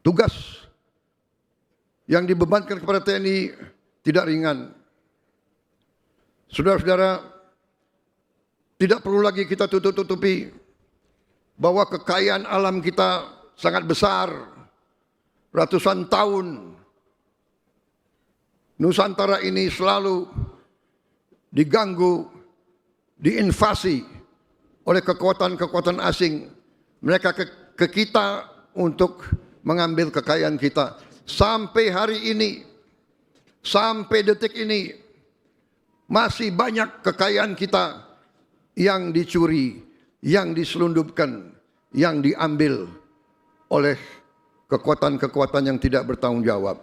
tugas yang dibebankan kepada TNI tidak ringan. Saudara-saudara, tidak perlu lagi kita tutup-tutupi bahwa kekayaan alam kita sangat besar. Ratusan tahun Nusantara ini selalu diganggu, diinvasi oleh kekuatan-kekuatan asing. Mereka ke kita untuk mengambil kekayaan kita. Sampai hari ini, sampai detik ini, masih banyak kekayaan kita yang dicuri, yang diselundupkan, yang diambil oleh kekuatan-kekuatan yang tidak bertanggung jawab.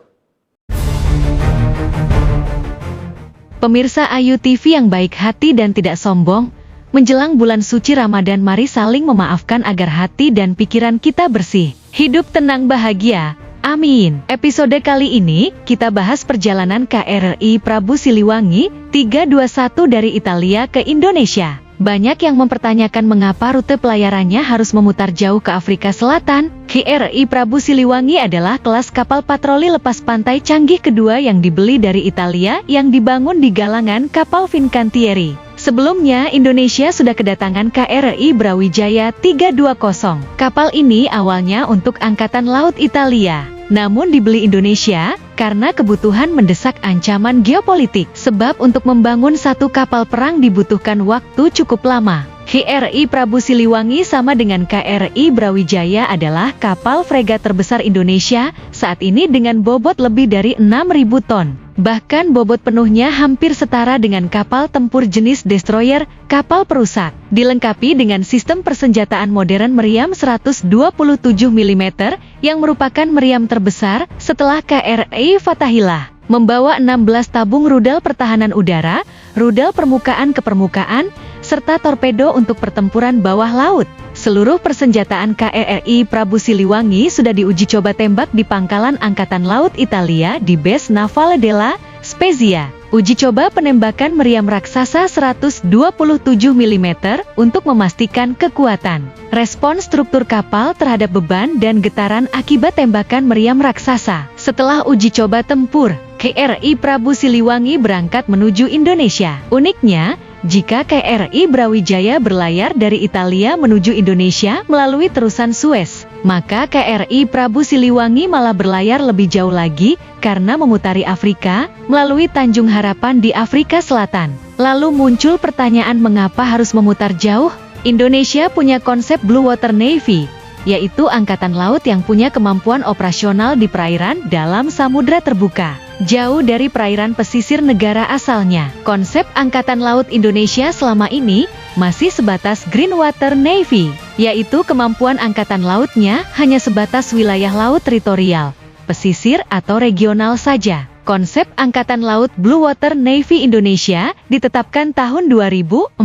Pemirsa Ayu TV yang baik hati dan tidak sombong, menjelang bulan suci Ramadan, mari saling memaafkan agar hati dan pikiran kita bersih. Hidup tenang bahagia. Amin. Episode kali ini, kita bahas perjalanan KRI Prabu Siliwangi 321 dari Italia ke Indonesia. Banyak yang mempertanyakan mengapa rute pelayarannya harus memutar jauh ke Afrika Selatan. KRI Prabu Siliwangi adalah kelas kapal patroli lepas pantai canggih kedua yang dibeli dari Italia yang dibangun di galangan kapal Fincantieri. Sebelumnya, Indonesia sudah kedatangan KRI Brawijaya 320. Kapal ini awalnya untuk Angkatan Laut Italia, namun dibeli Indonesia karena kebutuhan mendesak ancaman geopolitik. Sebab untuk membangun satu kapal perang dibutuhkan waktu cukup lama. KRI Prabu Siliwangi sama dengan KRI Brawijaya adalah kapal fregat terbesar Indonesia saat ini dengan bobot lebih dari 6.000 ton. Bahkan bobot penuhnya hampir setara dengan kapal tempur jenis destroyer, kapal perusak. Dilengkapi dengan sistem persenjataan modern meriam 127 mm yang merupakan meriam terbesar setelah KRI Fathahillah. Membawa 16 tabung rudal pertahanan udara, rudal permukaan ke permukaan, serta torpedo untuk pertempuran bawah laut. Seluruh persenjataan KRI Prabu Siliwangi sudah diuji coba tembak di pangkalan Angkatan Laut Italia di Base Navale della Spezia. Uji coba penembakan meriam raksasa 127 mm untuk memastikan kekuatan, respon struktur kapal terhadap beban dan getaran akibat tembakan meriam raksasa. Setelah uji coba tempur, KRI Prabu Siliwangi berangkat menuju Indonesia. Uniknya, jika KRI Brawijaya berlayar dari Italia menuju Indonesia melalui terusan Suez, maka KRI Prabu Siliwangi malah berlayar lebih jauh lagi karena memutari Afrika melalui Tanjung Harapan di Afrika Selatan. Lalu muncul pertanyaan mengapa harus memutar jauh? Indonesia punya konsep Blue Water Navy, yaitu angkatan laut yang punya kemampuan operasional di perairan dalam samudra terbuka, jauh dari perairan pesisir negara asalnya. Konsep Angkatan Laut Indonesia selama ini masih sebatas Green Water Navy, yaitu kemampuan angkatan lautnya hanya sebatas wilayah laut teritorial, pesisir atau regional saja. Konsep Angkatan Laut Blue Water Navy Indonesia ditetapkan tahun 2045.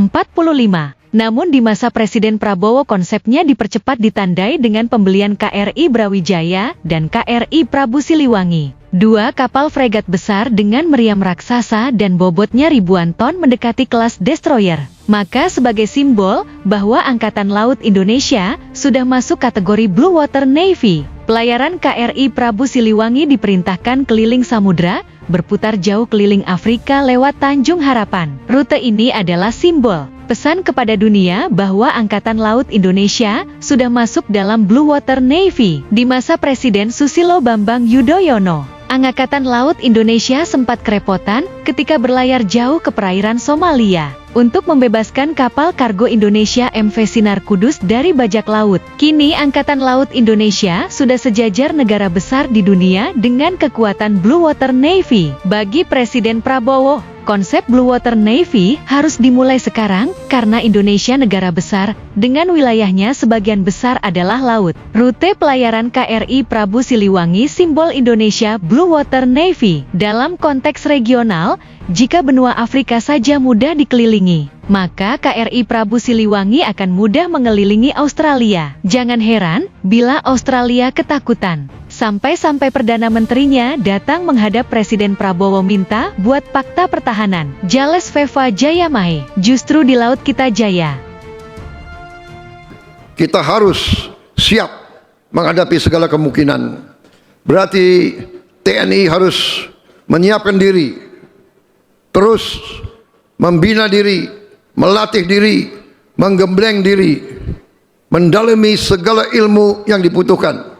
Namun di masa Presiden Prabowo konsepnya dipercepat ditandai dengan pembelian KRI Brawijaya dan KRI Prabu Siliwangi. Dua kapal fregat besar dengan meriam raksasa dan bobotnya ribuan ton mendekati kelas destroyer. Maka sebagai simbol bahwa Angkatan Laut Indonesia sudah masuk kategori Blue Water Navy, pelayaran KRI Prabu Siliwangi diperintahkan keliling samudra, berputar jauh keliling Afrika lewat Tanjung Harapan. Rute ini adalah simbol pesan kepada dunia bahwa Angkatan Laut Indonesia sudah masuk dalam Blue Water Navy. Di masa Presiden Susilo Bambang Yudhoyono, Angkatan Laut Indonesia sempat kerepotan ketika berlayar jauh ke perairan Somalia untuk membebaskan kapal kargo Indonesia MV Sinar Kudus dari bajak laut. Kini Angkatan Laut Indonesia sudah sejajar negara besar di dunia dengan kekuatan Blue Water Navy. Bagi Presiden Prabowo, konsep Blue Water Navy harus dimulai sekarang karena Indonesia negara besar dengan wilayahnya sebagian besar adalah laut. Rute pelayaran KRI Prabu Siliwangi simbol Indonesia Blue Water Navy. Dalam konteks regional, jika benua Afrika saja mudah dikelilingi, maka KRI Prabu Siliwangi akan mudah mengelilingi Australia. Jangan heran bila Australia ketakutan. Sampai-sampai Perdana Menterinya datang menghadap Presiden Prabowo minta buat fakta pertahanan. Jales Veva Jayamahe, justru di laut kita jaya. Kita harus siap menghadapi segala kemungkinan. Berarti TNI harus menyiapkan diri, terus membina diri, melatih diri, menggembleng diri, mendalami segala ilmu yang dibutuhkan.